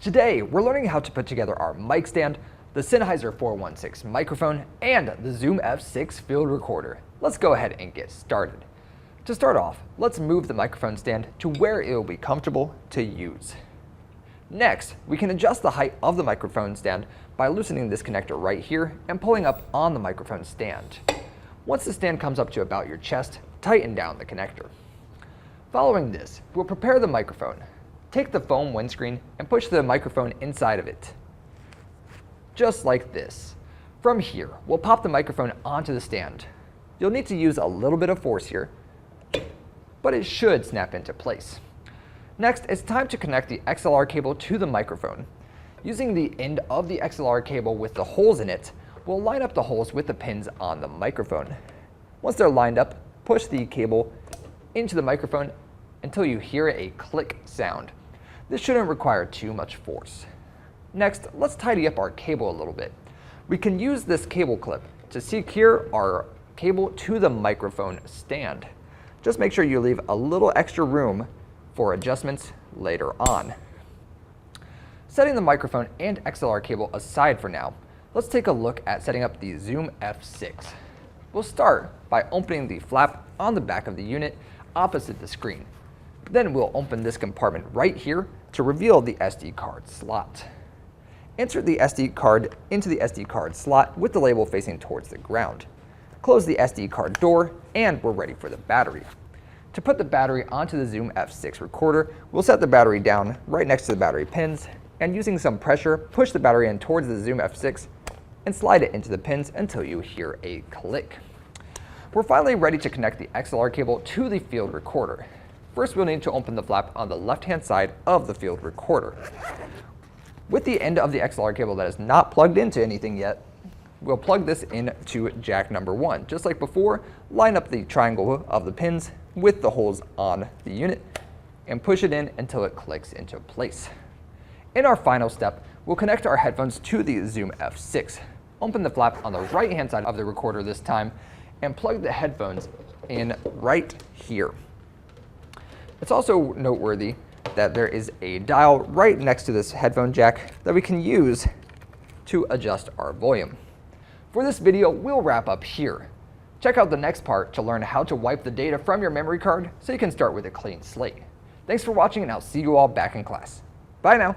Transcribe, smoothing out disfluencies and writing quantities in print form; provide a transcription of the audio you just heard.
Today, we're learning how to put together our mic stand, the Sennheiser 416 microphone, and the Zoom F6 field recorder. Let's go ahead and get started. To start off, let's move the microphone stand to where it will be comfortable to use. Next, we can adjust the height of the microphone stand by loosening this connector right here and pulling up on the microphone stand. Once the stand comes up to about your chest, tighten down the connector. Following this, we'll prepare the microphone. Take the foam windscreen and push the microphone inside of it. Just like this. From here, we'll pop the microphone onto the stand. You'll need to use a little bit of force here, but it should snap into place. Next, it's time to connect the XLR cable to the microphone. Using the end of the XLR cable with the holes in it, we'll line up the holes with the pins on the microphone. Once they're lined up, push the cable into the microphone until you hear a click sound. This shouldn't require too much force. Next, let's tidy up our cable a little bit. We can use this cable clip to secure our cable to the microphone stand. Just make sure you leave a little extra room for adjustments later on. Setting the microphone and XLR cable aside for now, let's take a look at setting up the Zoom F6. We'll start by opening the flap on the back of the unit opposite the screen. Then we'll open this compartment right here to reveal the SD card slot. Insert the SD card into the SD card slot with the label facing towards the ground. Close the SD card door, and we're ready for the battery. To put the battery onto the Zoom F6 recorder, we'll set the battery down right next to the battery pins, and using some pressure, push the battery in towards the Zoom F6 and slide it into the pins until you hear a click. We're finally ready to connect the XLR cable to the field recorder. First, we'll need to open the flap on the left-hand side of the field recorder. With the end of the XLR cable that is not plugged into anything yet, we'll plug this into jack number 1. Just like before, line up the triangle of the pins with the holes on the unit and push it in until it clicks into place. In our final step, we'll connect our headphones to the Zoom F6. Open the flap on the right-hand side of the recorder this time and plug the headphones in right here. It's also noteworthy that there is a dial right next to this headphone jack that we can use to adjust our volume. For this video, we'll wrap up here. Check out the next part to learn how to wipe the data from your memory card so you can start with a clean slate. Thanks for watching, and I'll see you all back in class. Bye now.